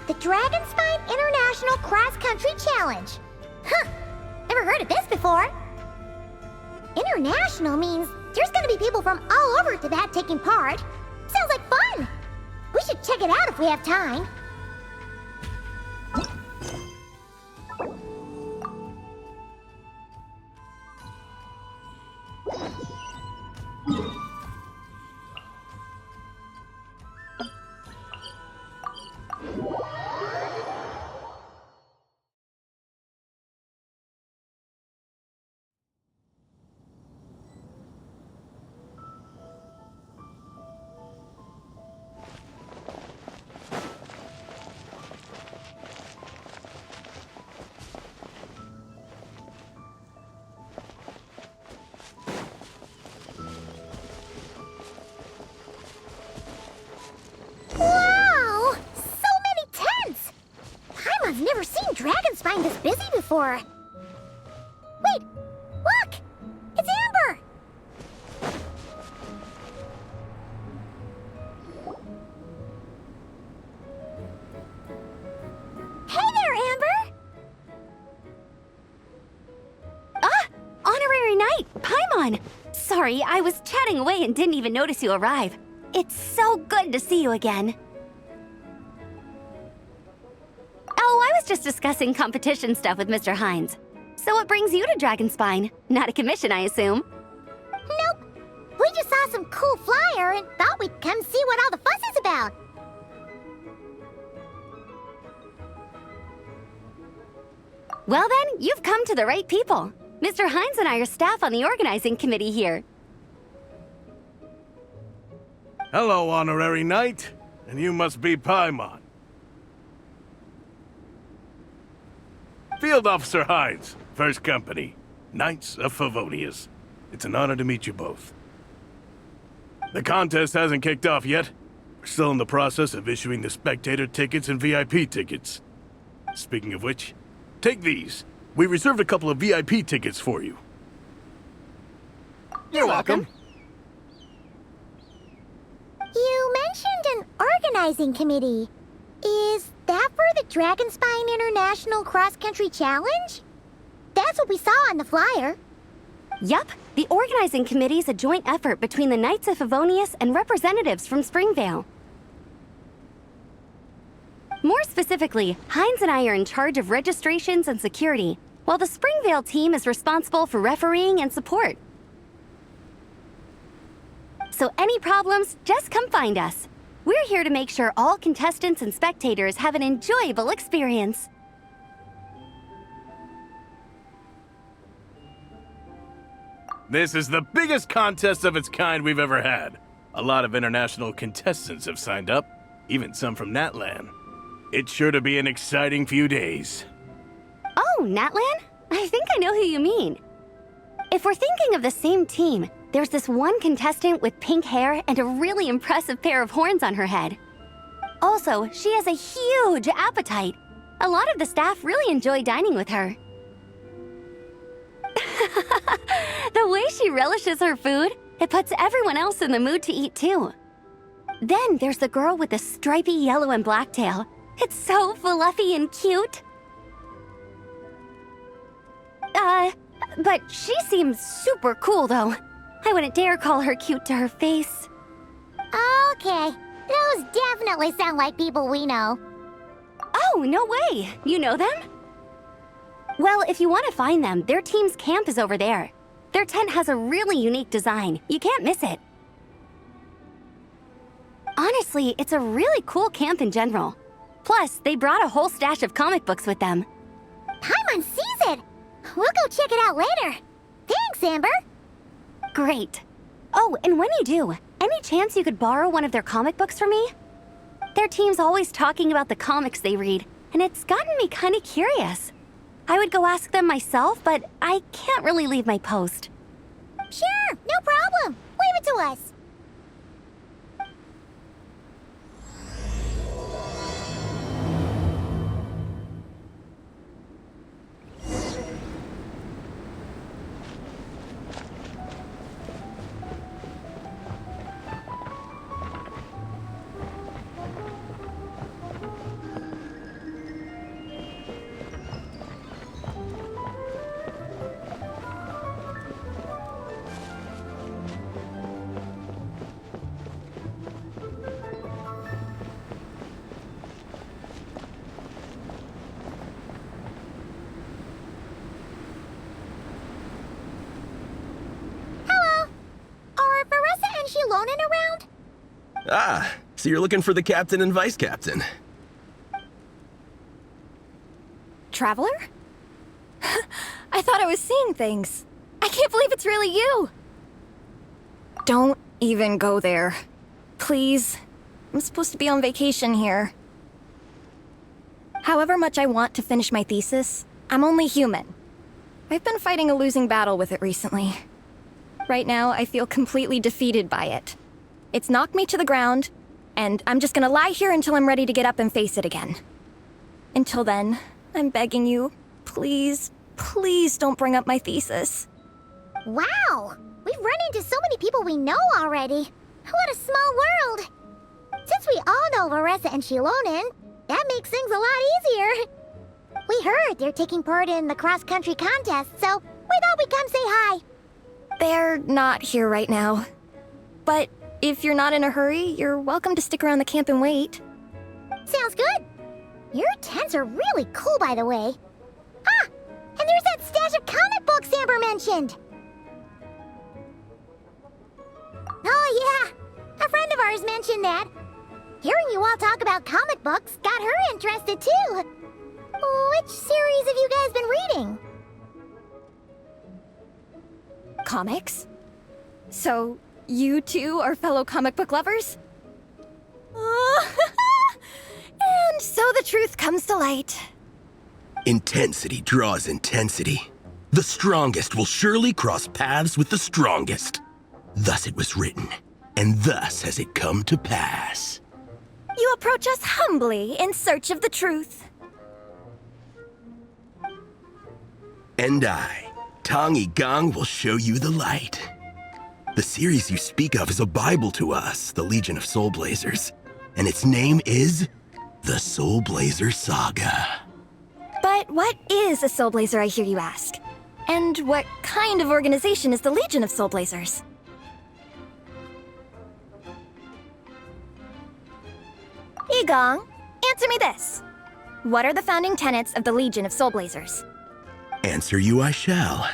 The Dragonspine International Cross Country Challenge. Huh, never heard of this before. International means there's gonna be people from all over Tibet taking part. Sounds like fun. We should check it out if we have time. Wow! So many tents! Paimon's never seen Dragonspine this busy before. Wait! Look! It's Amber! Hey there, Amber! Ah! Honorary Knight, Paimon! Sorry, I was chatting away and didn't even notice you arrive. It's so good to see you again. Oh, I was just discussing competition stuff with Mr. Hines. So what brings you to Dragonspine? Not a commission, I assume? Nope. We just saw some cool flyer and thought we'd come see what all the fuss is about. Well then, you've come to the right people. Mr. Hines and I are staff on the organizing committee here. Hello, Honorary Knight. And you must be Paimon. Field Officer Hines, First Company, Knights of Favonius. It's an honor to meet you both. The contest hasn't kicked off yet. We're still in the process of issuing the spectator tickets and VIP tickets. Speaking of which, take these. We reserved a couple of VIP tickets for you. You're welcome. You mentioned an organizing committee. Is that for the Dragonspine International Cross Country Challenge? That's what we saw on the flyer. Yup, the organizing committee is a joint effort between the Knights of Favonius and representatives from Springvale. More specifically, Hines and I are in charge of registrations and security, while the Springvale team is responsible for refereeing and support. So any problems, just come find us. We're here to make sure all contestants and spectators have an enjoyable experience. This is the biggest contest of its kind we've ever had. A lot of international contestants have signed up, even some from Natlan. It's sure to be an exciting few days. Oh, Natlan? I think I know who you mean. If we're thinking of the same team, there's this one contestant with pink hair and a really impressive pair of horns on her head. Also, she has a huge appetite. A lot of the staff really enjoy dining with her. The way she relishes her food, it puts everyone else in the mood to eat too. Then there's the girl with the stripy yellow and black tail. It's so fluffy and cute. But she seems super cool though. I wouldn't dare call her cute to her face. Okay, those definitely sound like people we know. Oh, no way! You know them? Well, if you want to find them, their team's camp is over there. Their tent has a really unique design. You can't miss it. Honestly, it's a really cool camp in general. Plus, they brought a whole stash of comic books with them. Paimon sees it! We'll go check it out later. Thanks, Amber! Great. Oh, and when you do, any chance you could borrow one of their comic books from me? Their team's always talking about the comics they read, and it's gotten me kind of curious. I would go ask them myself, but I can't really leave my post. Sure, no problem. Leave it to us. Lonen around? Ah, so you're looking for the captain and vice captain. Traveler? I thought I was seeing things. I can't believe it's really you. Don't even go there. Please. I'm supposed to be on vacation here. However much I want to finish my thesis, I'm only human. I've been fighting a losing battle with it recently. Right now, I feel completely defeated by it. It's knocked me to the ground, and I'm just gonna lie here until I'm ready to get up and face it again. Until then, I'm begging you, please, please don't bring up my thesis. Wow! We've run into so many people we know already. What a small world! Since we all know Varessa and Shilonen, that makes things a lot easier. We heard they're taking part in the cross-country contest, so we thought we'd come say hi. They're not here right now. But if you're not in a hurry, you're welcome to stick around the camp and wait. Sounds good. Your tents are really cool, by the way. Ah! And there's that stash of comic books Amber mentioned! Oh yeah! A friend of ours mentioned that. Hearing you all talk about comic books got her interested too. Which series have you guys been reading? Comics? So, you two are fellow comic book lovers? And so the truth comes to light. Intensity draws intensity. The strongest will surely cross paths with the strongest. Thus it was written, and thus has it come to pass. You approach us humbly in search of the truth. And I, Tong Gang, will show you the light. The series you speak of is a Bible to us, the Legion of Soul Blazers, and its name is the Soul Blazer Saga. But what is a Soul Blazer, I hear you ask? And what kind of organization is the Legion of Soul Blazers? Igong, answer me this. What are the founding tenets of the Legion of Soul Blazers? Answer you I shall.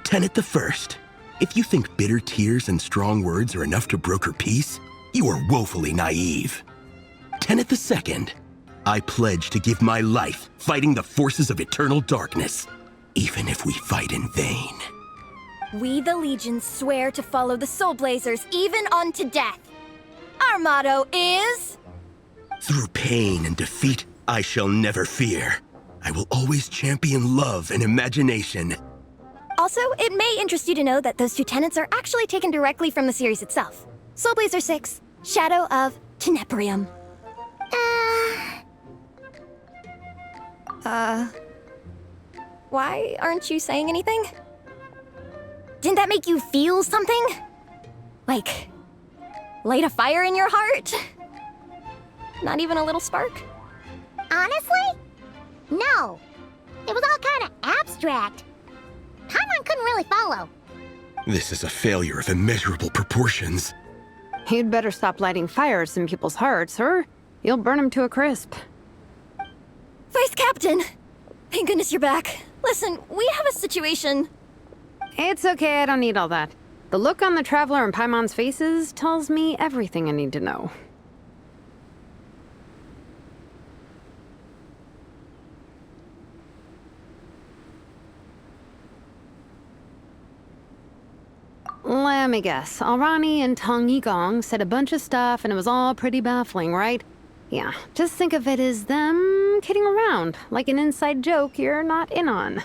Tenet the first. If you think bitter tears and strong words are enough to broker peace, you are woefully naive. Tenet the second. I pledge to give my life fighting the forces of eternal darkness, even if we fight in vain. We, the Legion, swear to follow the Soul Blazers even unto death. Our motto is... Through pain and defeat, I shall never fear. I will always champion love and imagination. Also, it may interest you to know that those two tenets are actually taken directly from the series itself. Soul Blazer 6, Shadow of Tenebrium. Why aren't you saying anything? Didn't that make you feel something? Like, light a fire in your heart? Not even a little spark? Honestly? No. It was all kind of abstract. Paimon couldn't really follow. This is a failure of immeasurable proportions. You'd better stop lighting fires in people's hearts, or you'll burn them to a crisp. Vice Captain! Thank goodness you're back. Listen, we have a situation. It's okay, I don't need all that. The look on the Traveler and Paimon's faces tells me everything I need to know. Let me guess. Alrani and Tong Yigong said a bunch of stuff and it was all pretty baffling, right? Yeah, just think of it as them kidding around, like an inside joke you're not in on.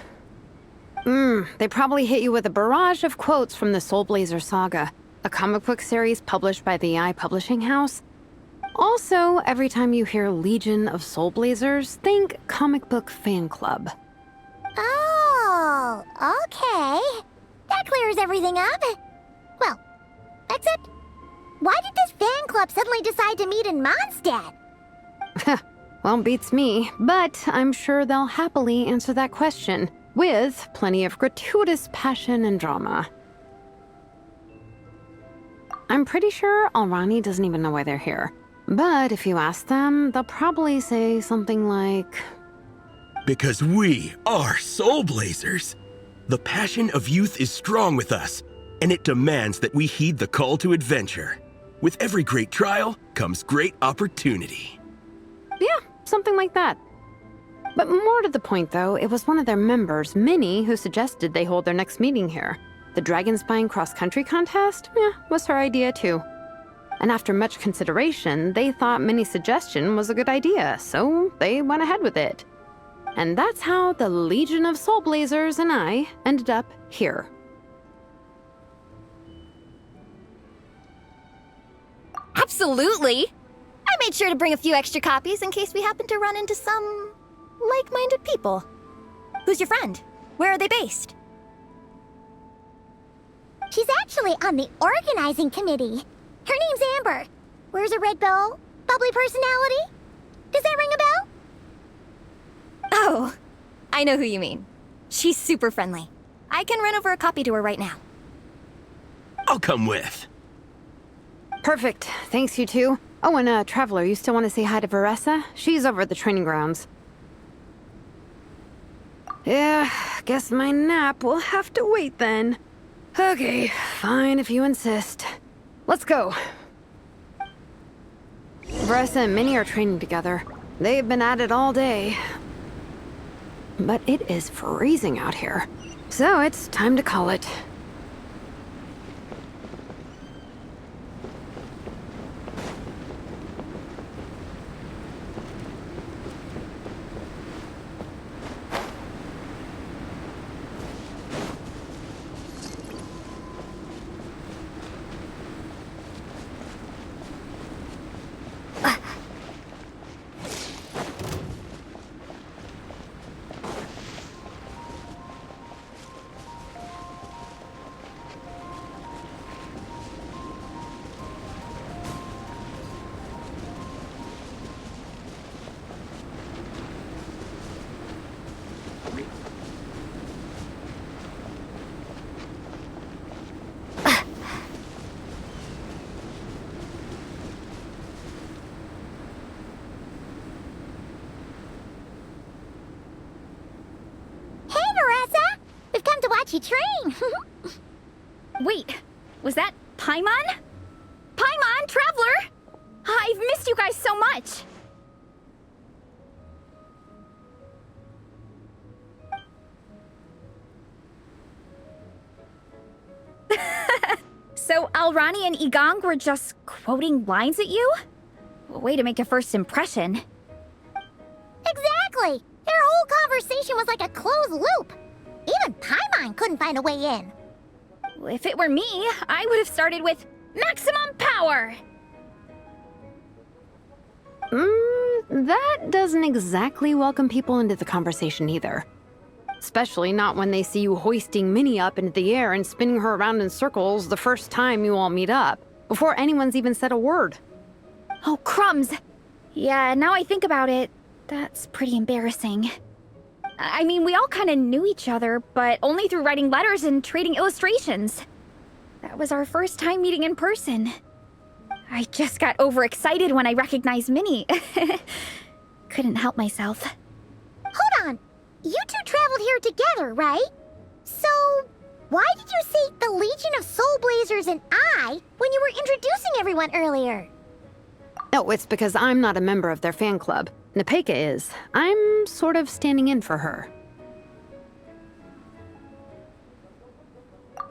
They probably hit you with a barrage of quotes from the Soul Blazer Saga, a comic book series published by the AI Publishing House. Also, every time you hear Legion of Soul Blazers, think comic book fan club. Oh, okay. That clears everything up. Well, except, why did this fan club suddenly decide to meet in Mondstadt? Well, beats me, but I'm sure they'll happily answer that question, with plenty of gratuitous passion and drama. I'm pretty sure Alrani doesn't even know why they're here. But if you ask them, they'll probably say something like... Because we are Soul Blazers. The passion of youth is strong with us, and it demands that we heed the call to adventure. With every great trial comes great opportunity. Yeah, something like that. But more to the point, though, it was one of their members, Minnie, who suggested they hold their next meeting here. The Dragon Spine cross-country contest? Yeah, was her idea, too. And after much consideration, they thought Minnie's suggestion was a good idea, so they went ahead with it. And that's how the Legion of Soul Blazers and I ended up here. Absolutely! I made sure to bring a few extra copies in case we happen to run into some like-minded people. Who's your friend? Where are they based? She's actually on the organizing committee. Her name's Amber. Wears a red bow. Bubbly personality. Does that ring a bell? Oh, I know who you mean. She's super friendly. I can run over a copy to her right now. I'll come with. Perfect. Thanks, you two. Oh, and Traveler, you still want to say hi to Veressa? She's over at the training grounds. Yeah, guess my nap will have to wait then. Okay, fine if you insist. Let's go. Veressa and Minnie are training together. They've been at it all day. But it is freezing out here. So it's time to call it. She train. Wait, was that Paimon? Paimon, Traveler! I've missed you guys so much! So Alrani and Igong were just quoting lines at you? Way to make a first impression. Exactly! Their whole conversation was like a closed loop. Even Paimon couldn't find a way in. If it were me, I would have started with maximum power! That doesn't exactly welcome people into the conversation either. Especially not when they see you hoisting Minnie up into the air and spinning her around in circles the first time you all meet up, before anyone's even said a word. Oh, crumbs! Yeah, now I think about it, that's pretty embarrassing. I mean, we all kind of knew each other, but only through writing letters and trading illustrations. That was our first time meeting in person. I just got overexcited when I recognized Minnie. Couldn't help myself. Hold on. You two traveled here together, right? So, why did you say the Legion of Soul Blazers and I when you were introducing everyone earlier? No, it's because I'm not a member of their fan club. Nepeka is. I'm sort of standing in for her.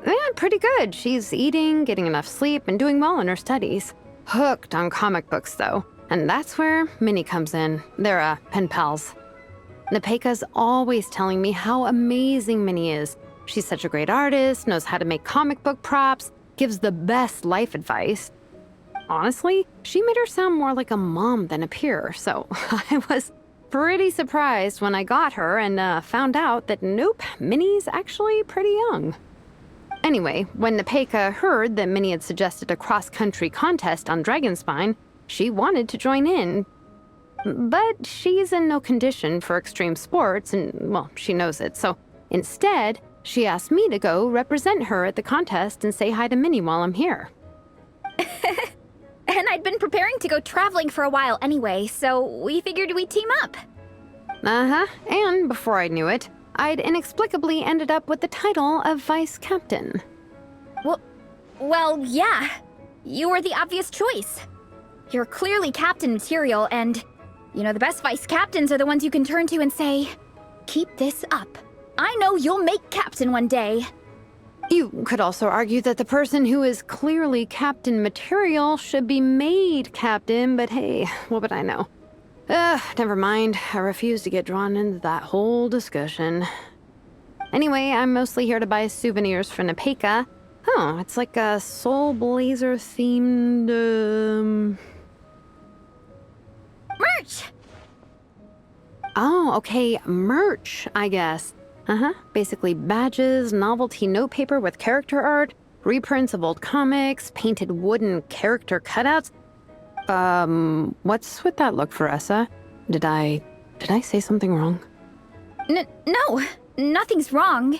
Yeah, pretty good. She's eating, getting enough sleep, and doing well in her studies. Hooked on comic books, though. And that's where Minnie comes in. They're, pen pals. Nepeka's always telling me how amazing Minnie is. She's such a great artist, knows how to make comic book props, gives the best life advice. Honestly, she made her sound more like a mom than a peer, so I was pretty surprised when I got her and found out that nope, Minnie's actually pretty young. Anyway, when Nepeka heard that Minnie had suggested a cross-country contest on Dragonspine, she wanted to join in. But she's in no condition for extreme sports, and, well, she knows it, so instead, she asked me to go represent her at the contest and say hi to Minnie while I'm here. And I'd been preparing to go traveling for a while anyway, so we figured we'd team up. Uh-huh, and before I knew it, I'd inexplicably ended up with the title of Vice Captain. Well, yeah. You were the obvious choice. You're clearly captain material, and you know the best vice captains are the ones you can turn to and say, keep this up. I know you'll make captain one day. You could also argue that the person who is clearly captain material should be made captain, but hey, what would I know? Never mind. I refuse to get drawn into that whole discussion. Anyway, I'm mostly here to buy souvenirs for Nepeka. Oh, it's like a Soul Blazer themed, Merch! Oh, okay, merch, I guess. Basically badges, novelty notepaper with character art, reprints of old comics, painted wooden character cutouts. What's with that look, Veressa? Did I say something wrong? No, nothing's wrong.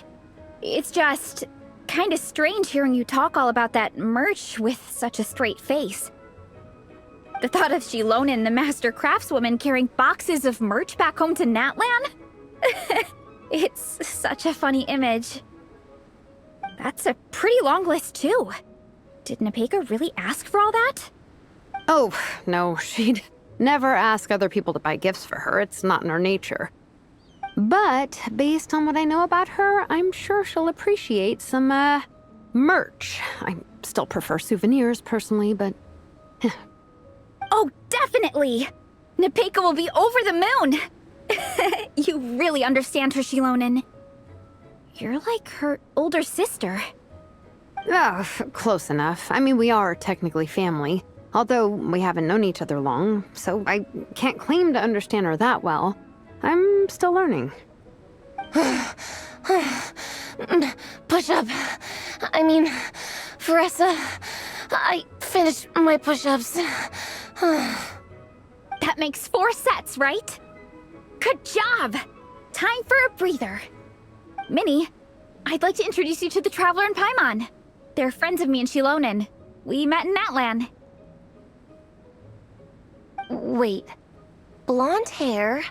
It's just kinda strange hearing you talk all about that merch with such a straight face. The thought of Shilonen, the master craftswoman, carrying boxes of merch back home to Natlan? It's such a funny image. That's a pretty long list, too. Did Nepeka really ask for all that? Oh, no, she'd never ask other people to buy gifts for her. It's not in her nature. But based on what I know about her, I'm sure she'll appreciate some, merch. I still prefer souvenirs, personally, but... Oh, definitely! Nepeka will be over the moon! You really understand her, Shilonen. You're like her older sister. Oh, close enough. I mean, we are technically family, although we haven't known each other long, so I can't claim to understand her that well. I'm still learning. Push-up. I mean, Veressa, I finished my push-ups. That makes 4 sets, right? Good job! Time for a breather. Minnie, I'd like to introduce you to the Traveler and Paimon. They're friends of me and Shilonen. We met in Natlan. Wait. Blonde hair,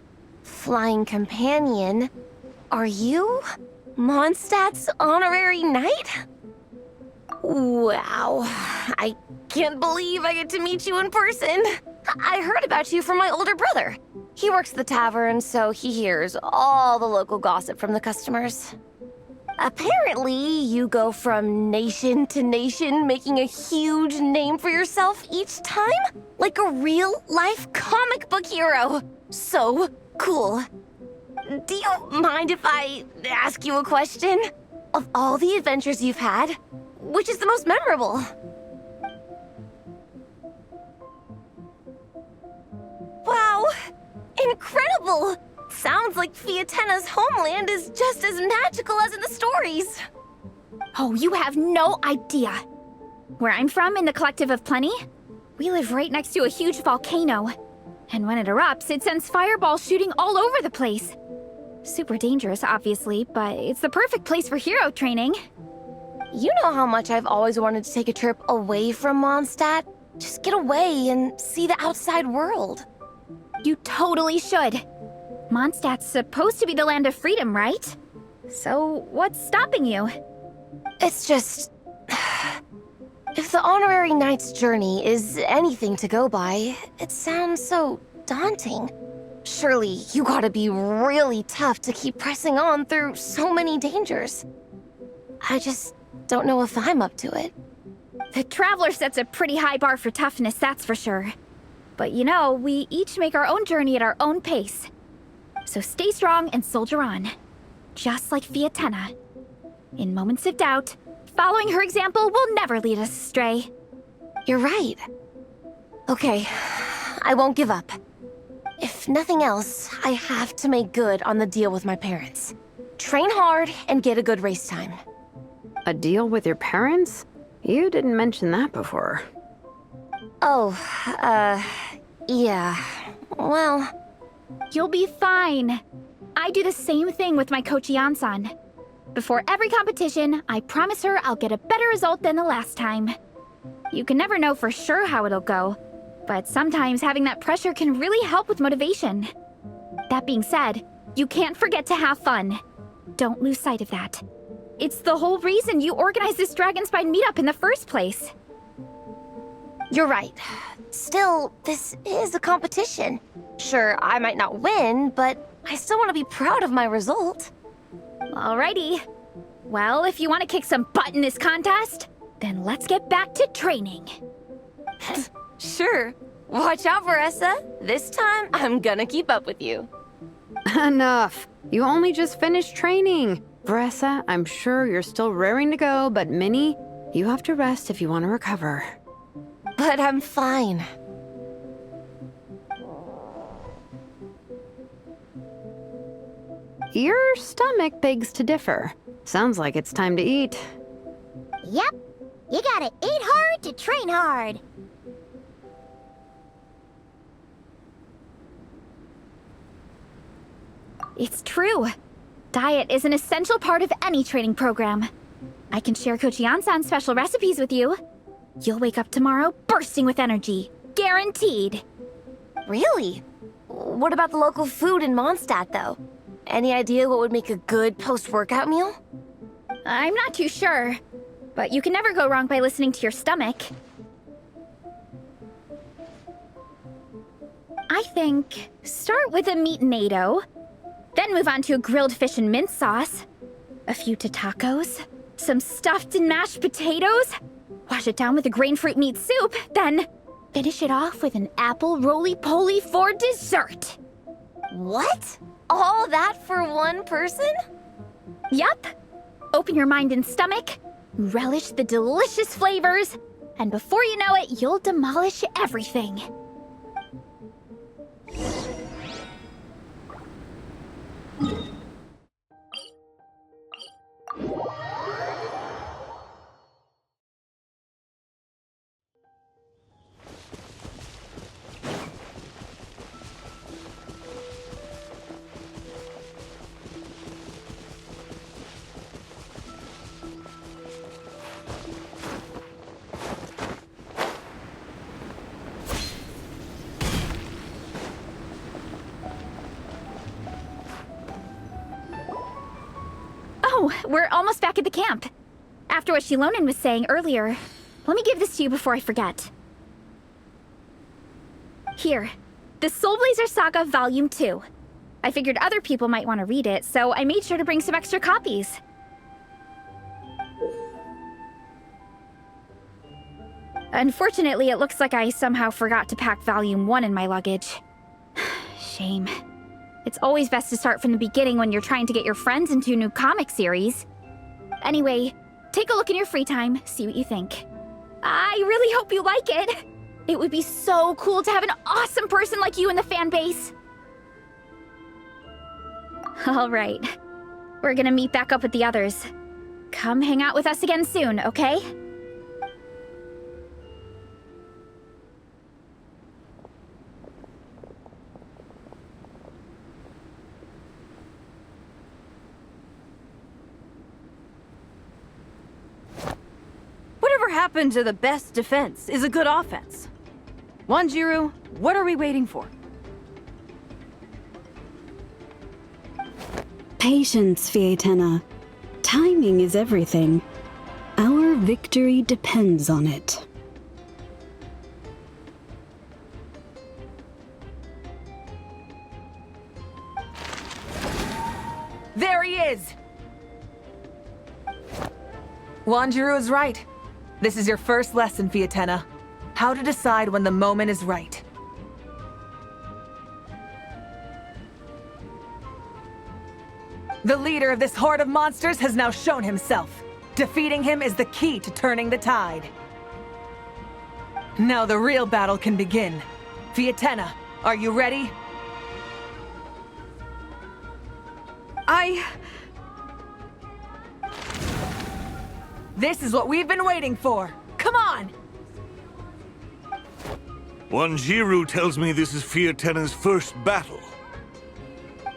flying companion. Are you Mondstadt's honorary knight? Wow. I can't believe I get to meet you in person. I heard about you from my older brother. He works at the tavern, so he hears all the local gossip from the customers. Apparently, you go from nation to nation, making a huge name for yourself each time? Like a real-life comic book hero. So cool. Do you mind if I ask you a question? Of all the adventures you've had, which is the most memorable? Wow! Incredible! Sounds like Fiatena's homeland is just as magical as in the stories. Oh, you have no idea. Where I'm from, in the Collective of Plenty, we live right next to a huge volcano. And when it erupts, it sends fireballs shooting all over the place. Super dangerous, obviously, but it's the perfect place for hero training. You know how much I've always wanted to take a trip away from Mondstadt? Just get away and see the outside world. You totally should. Mondstadt's supposed to be the land of freedom, right? So, what's stopping you? It's just... If the honorary knight's journey is anything to go by, it sounds so daunting. Surely you gotta be really tough to keep pressing on through so many dangers. I just don't know if I'm up to it. The Traveler sets a pretty high bar for toughness, that's for sure. But you know, we each make our own journey at our own pace. So stay strong and soldier on. Just like Fiatena. In moments of doubt, following her example will never lead us astray. You're right. Okay, I won't give up. If nothing else, I have to make good on the deal with my parents. Train hard and get a good race time. A deal with your parents? You didn't mention that before. Oh, yeah. Well... You'll be fine. I do the same thing with my coach Yan-san. Before every competition, I promise her I'll get a better result than the last time. You can never know for sure how it'll go, but sometimes having that pressure can really help with motivation. That being said, you can't forget to have fun. Don't lose sight of that. It's the whole reason you organized this Dragonspine meetup in the first place. You're right. Still, this is a competition. Sure, I might not win, but I still want to be proud of my result. Alrighty. Well, if you want to kick some butt in this contest, then let's get back to training. Sure. Watch out, Veressa. This time, I'm gonna keep up with you. Enough. You only just finished training. Veressa, I'm sure you're still raring to go, but Minnie, you have to rest if you want to recover. But I'm fine. Your stomach begs to differ. Sounds like it's time to eat. Yep. You gotta eat hard to train hard. It's true. Diet is an essential part of any training program. I can share Coach Yansan's special recipes with you. You'll wake up tomorrow bursting with energy. Guaranteed. Really? What about the local food in Mondstadt, though? Any idea what would make a good post-workout meal? I'm not too sure, but you can never go wrong by listening to your stomach. I think start with a meat-nado, then move on to a grilled fish and mint sauce, a few tacos, some stuffed and mashed potatoes, wash it down with a grain fruit meat soup, then finish it off with an apple roly-poly for dessert. What? All that for one person? Yup. Open your mind and stomach, relish the delicious flavors, and before you know it, you'll demolish everything. Oh, we're almost back at the camp. After what Shilonen was saying earlier, let me give this to you before I forget. Here, the Soul Blazer Saga Volume 2. I figured other people might want to read it, so I made sure to bring some extra copies. Unfortunately, it looks like I somehow forgot to pack Volume 1 in my luggage. Shame. It's always best to start from the beginning when you're trying to get your friends into a new comic series. Anyway, take a look in your free time, see what you think. I really hope you like it. It would be so cool to have an awesome person like you in the fan base. All right. We're gonna meet back up with the others. Come hang out with us again soon, okay? Whatever happened to the best defense is a good offense. Wanjiru, what are we waiting for? Patience, Fietena. Timing is everything. Our victory depends on it. There he is! Wanjiru is right. This is your first lesson, Fietena. How to decide when the moment is right. The leader of this horde of monsters has now shown himself. Defeating him is the key to turning the tide. Now the real battle can begin. Fietena, are you ready? This is what we've been waiting for. Come on! Wanjiru tells me this is Fietena's first battle.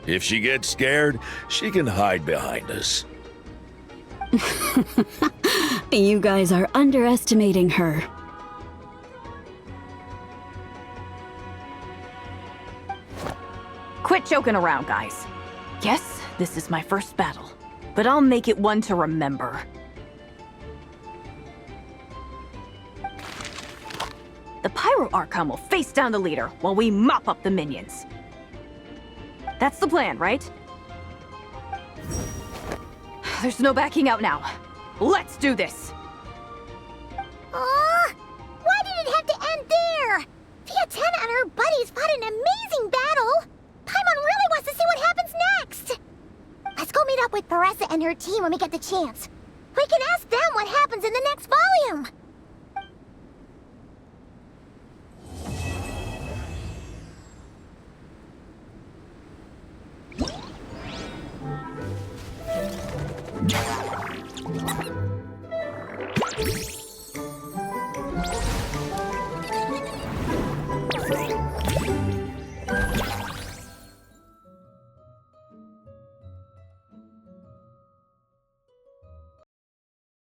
If she gets scared, she can hide behind us. You guys are underestimating her. Quit joking around, guys. Yes, this is my first battle, but I'll make it one to remember. Pyro Archon will face down the leader while we mop up the minions. That's the plan, right? There's no backing out now. Let's do this! Why did it have to end there? Fiatena and her buddies fought an amazing battle! Paimon really wants to see what happens next! Let's go meet up with Paressa and her team when we get the chance. We can ask them what happens in the next volume! Yeah.